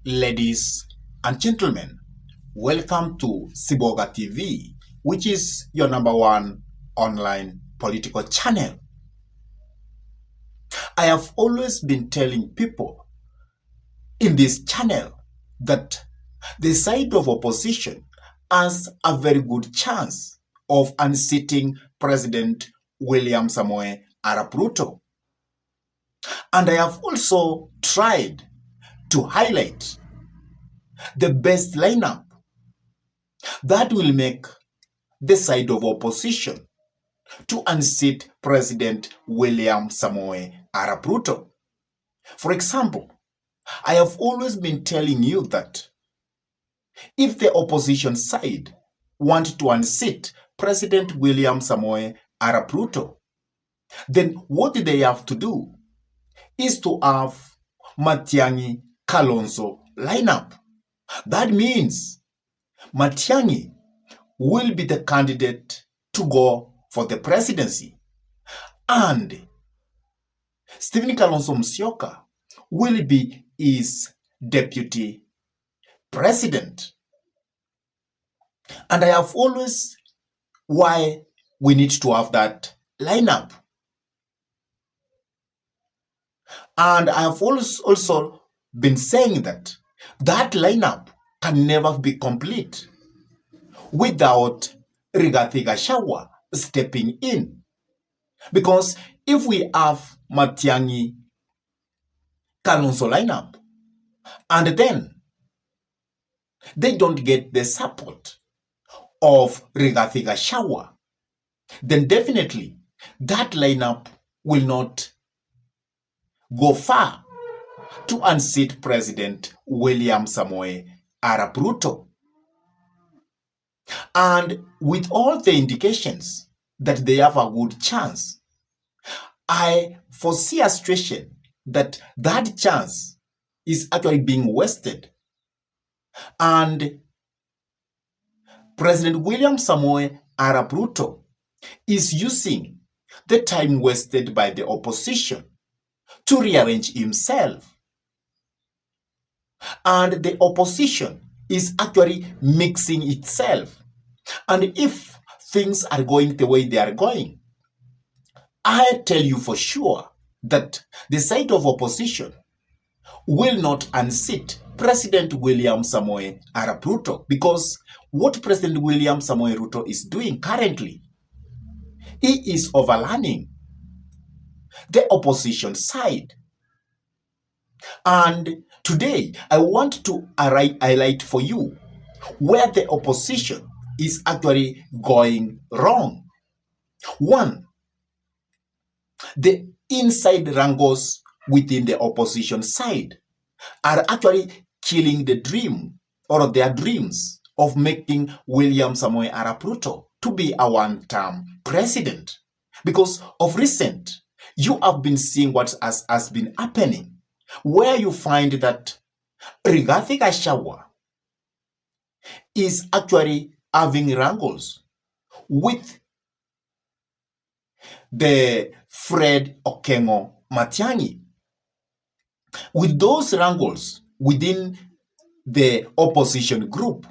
Ladies and gentlemen, welcome to Siboga TV, which is your number one online political channel. I have always been telling people in this channel that the side of opposition has a very good chance of unseating President William Samoei Arap Ruto. And I have also tried to highlight the best lineup that will make the side of opposition to unseat President William Samoei Arap Ruto. For example, I have always been telling you that if the opposition side want to unseat President William Samoei Arap Ruto, then what they have to do is to have Matiang'i Kalonzo lineup. That means Matiang'i will be the candidate to go for the presidency, and Stephen Kalonzo Musyoka will be his deputy president. And I have always why we need to have that lineup. And I have also been saying that that lineup can never be complete without Rigathi Gachagua stepping in. Because if we have Matiang'i Kalonzo lineup, and then they don't get the support of Rigathi Gachagua, then definitely that lineup will not go far to unseat President William Samoei Arap Ruto. And with all the indications that they have a good chance, I foresee a situation that that chance is actually being wasted. And President William Samoei Arap Ruto is using the time wasted by the opposition to rearrange himself. And the opposition is actually mixing itself. And if things are going the way they are going, I tell you for sure that the side of opposition will not unseat President William Samoei Arap Ruto, because what President William Samoei Ruto is doing currently, he is overrunning the opposition side. And today, I want to highlight for you where the opposition is actually going wrong. One, the inside wrangles within the opposition side are actually killing the dream or their dreams of making William Samoei Arap Ruto to be a one-term president. Because of recent, you have been seeing what has been happening, where you find that Rigathi Gachagua is actually having wrangles with the Fred Okengo Matiang'i. With those wrangles within the opposition group,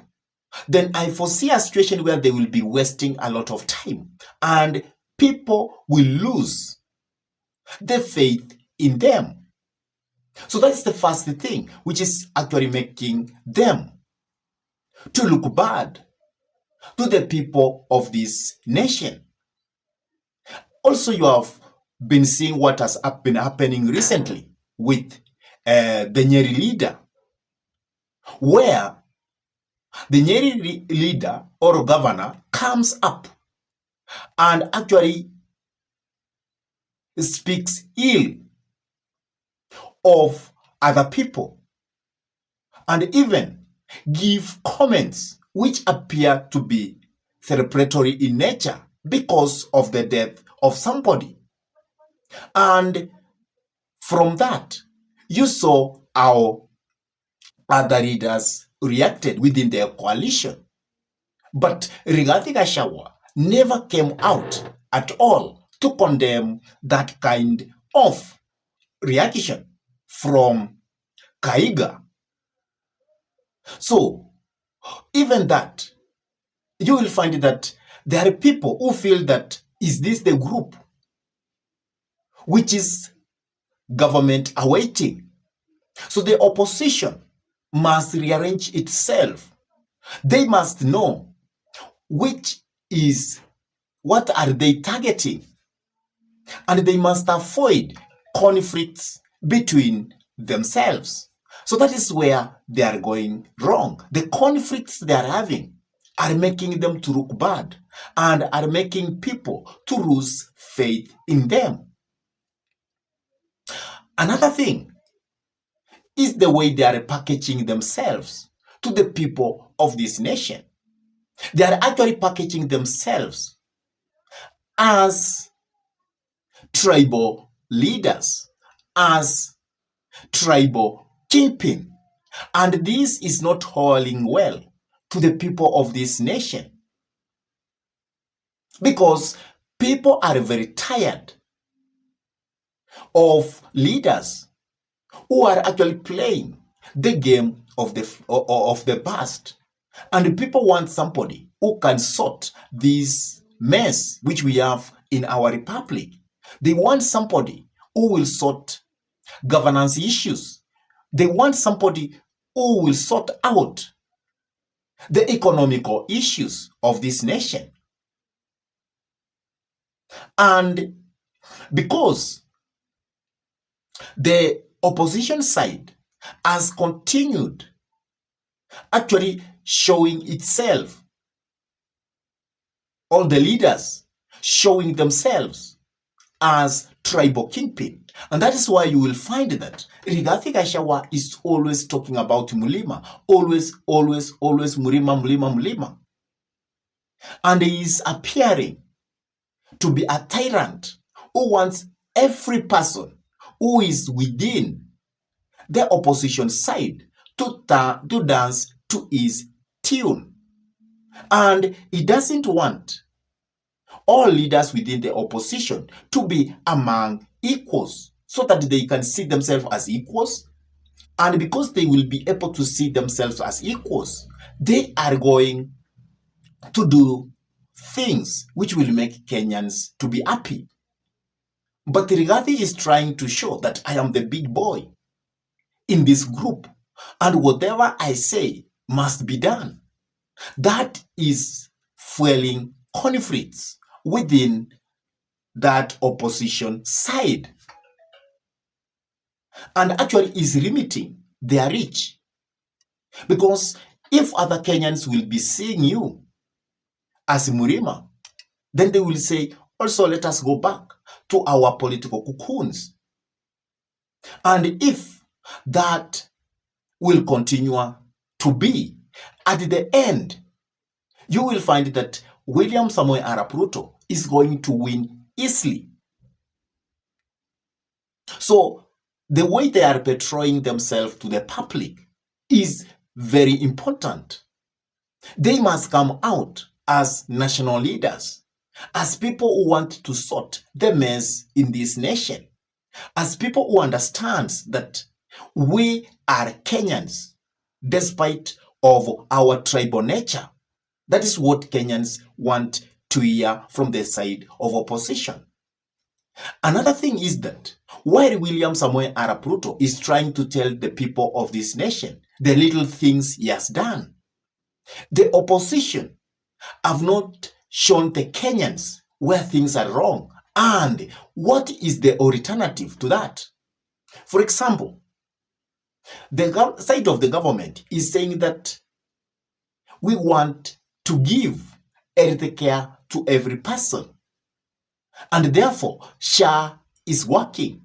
then I foresee a situation where they will be wasting a lot of time and people will lose the faith in them. So that's the first thing, which is actually making them to look bad to the people of this nation. Also, you have been seeing what has been happening recently with the Nyeri leader, where the Nyeri leader or governor comes up and actually speaks ill of other people and even give comments which appear to be celebratory in nature because of the death of somebody. And from that, you saw how other leaders reacted within their coalition. But Rigathi Gachagua never came out at all to condemn that kind of reaction from Kaiga. So, even that, you will find that there are people who feel that is this the group which is government awaiting? So the opposition must rearrange itself. They must know which is what are they targeting, and they must avoid conflicts between themselves. So that is where they are going wrong. The conflicts they are having are making them to look bad and are making people to lose faith in them. Another thing is the way they are packaging themselves to the people of this nation. They are actually packaging themselves as tribal leaders, as tribal keeping. And this is not holding well to the people of this nation, because people are very tired of leaders who are actually playing the game of the past. And people want somebody who can sort this mess which we have in our republic. They want somebody who will sort governance issues. They want somebody who will sort out the economical issues of this nation. And because the opposition side has continued actually showing itself, all the leaders showing themselves as tribal kingpin. And that is why you will find that Rigathi Gachagua is always talking about Mulima. Always Mulima, Mulima, Mulima. And he is appearing to be a tyrant who wants every person who is within the opposition side to dance to his tune. And he doesn't want all leaders within the opposition to be among equals, so that they can see themselves as equals. And because they will be able to see themselves as equals, they are going to do things which will make Kenyans to be happy. But Rigathi is trying to show that I am the big boy in this group, and whatever I say must be done. That is fueling conflicts within that opposition side, and actually is limiting their reach. Because if other Kenyans will be seeing you as Murima, then they will say, also let us go back to our political cocoons. And if that will continue to be, at the end, you will find that William Samoei Arap Ruto is going to win easily. So the way they are portraying themselves to the public is very important. They must come out as national leaders, as people who want to sort the mess in this nation, as people who understand that we are Kenyans despite of our tribal nature. That is what Kenyans want to hear from the side of opposition. Another thing is that while William Samoei Arap Ruto is trying to tell the people of this nation the little things he has done, the opposition have not shown the Kenyans where things are wrong and what is the alternative to that. For example, the side of the government is saying that we want to give health care to every person, and therefore SHA is working.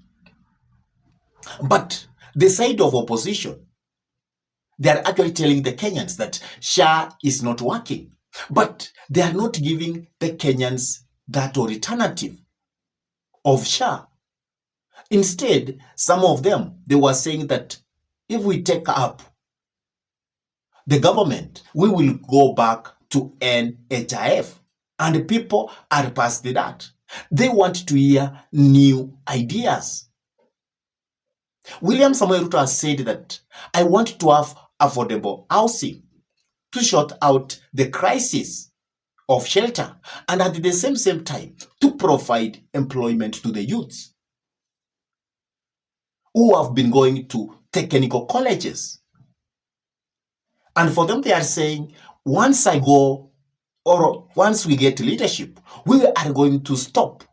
But the side of opposition, they are actually telling the Kenyans that SHA is not working, but they are not giving the Kenyans that alternative of SHA. Instead, some of them, they were saying that if we take up the government, we will go back to NHIF. And people are past that. They want to hear new ideas. William Samoei Ruto has said that I want to have affordable housing, to sort out the crisis of shelter, and at the same time to provide employment to the youths who have been going to technical colleges. And for them, they are saying, once I go, or once we get leadership, we are going to stop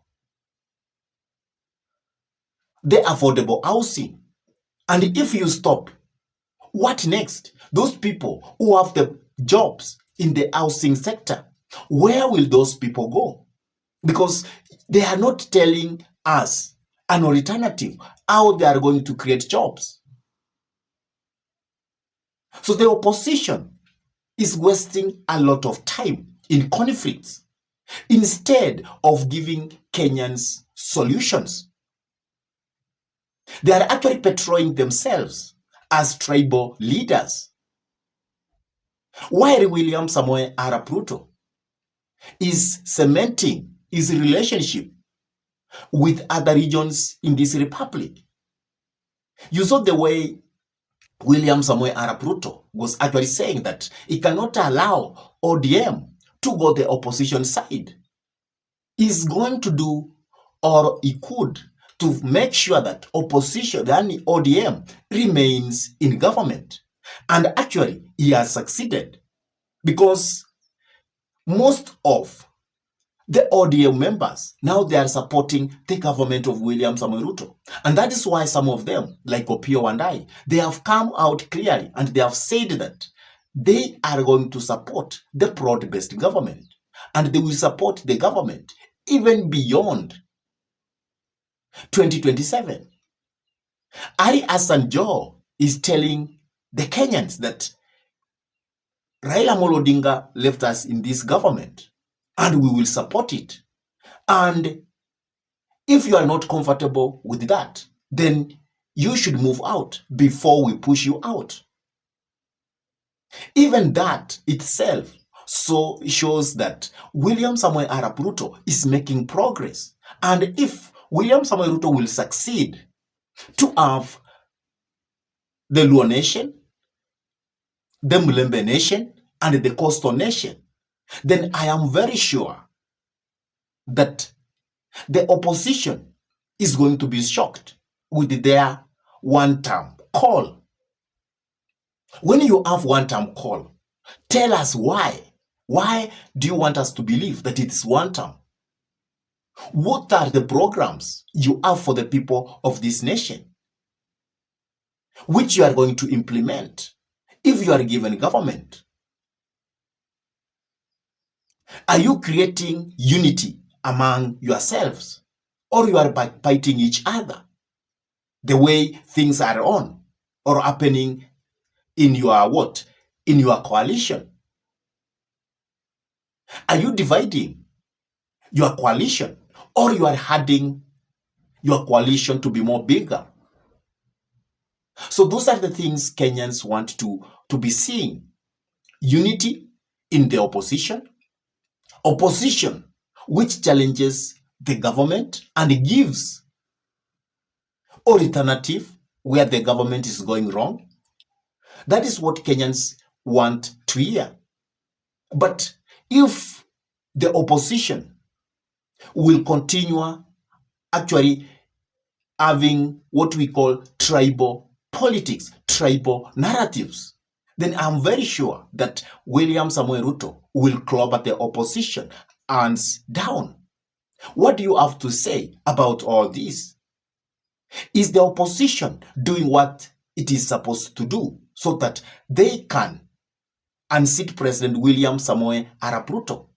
the affordable housing. And if you stop, what next? Those people who have the jobs in the housing sector, where will those people go? Because they are not telling us an alternative, how they are going to create jobs. So the opposition is wasting a lot of time in conflicts instead of giving Kenyans solutions. They are actually portraying themselves as tribal leaders, while William Samoei Arap Ruto is cementing his relationship with other regions in this republic. You saw the way William Samoei Arap Ruto was actually saying that he cannot allow ODM to go the opposition side. He's going to do, or he could, to make sure that opposition, the ODM, remains in government. And actually, he has succeeded, because most of the ODM members, now they are supporting the government of William Samoei Ruto. And that is why some of them, like Opio and I, they have come out clearly and they have said that they are going to support the broad-based government. And they will support the government even beyond 2027. Ali Hassan Joho is telling the Kenyans that Raila Amolo Odinga left us in this government and we will support it. And if you are not comfortable with that, then you should move out before we push you out. Even that itself so shows that William Samoei Arap Ruto is making progress. And if William Samoei Ruto will succeed to have the Luo nation, the Mulembe nation, and the Coastal nation, then I am very sure that the opposition is going to be shocked with their one-term call. When you have one-term call, tell us why. Why do you want us to believe that it is one-term? What are the programs you have for the people of this nation, which you are going to implement if you are given government? Are you creating unity among yourselves, or you are fighting each other the way things are on or happening in your what? In your coalition? Are you dividing your coalition, or you are adding your coalition to be more bigger? So those are the things Kenyans want to be seeing. Unity in the opposition which challenges the government and gives alternative where the government is going wrong. That is what Kenyans want to hear. But if the opposition will continue actually having what we call tribal politics, tribal narratives, then I'm very sure that William Samoei Ruto will club at the opposition hands down. What do you have to say about all this? Is the opposition doing what it is supposed to do so that they can unseat President William Samoei Arap Ruto?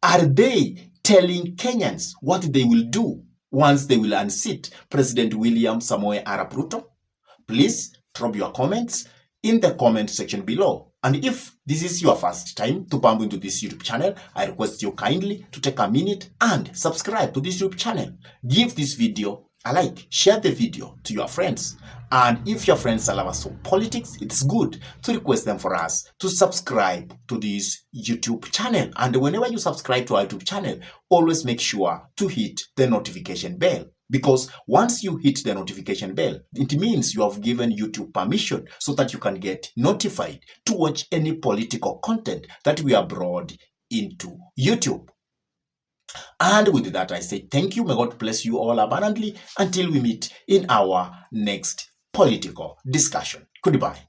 Are they telling Kenyans what they will do once they will unseat President William Samoei Arap Ruto? Please drop your comments in the comment section below. And if this is your first time to bump into this YouTube channel, I request you kindly to take a minute and subscribe to this YouTube channel. Give this video a like, share the video to your friends. And if your friends are lovers of politics, it's good to request them for us to subscribe to this YouTube channel. And whenever you subscribe to our YouTube channel, always make sure to hit the notification bell. Because once you hit the notification bell, it means you have given YouTube permission so that you can get notified to watch any political content that we upload into YouTube. And with that, I say thank you. May God bless you all abundantly until we meet in our next political discussion. Goodbye.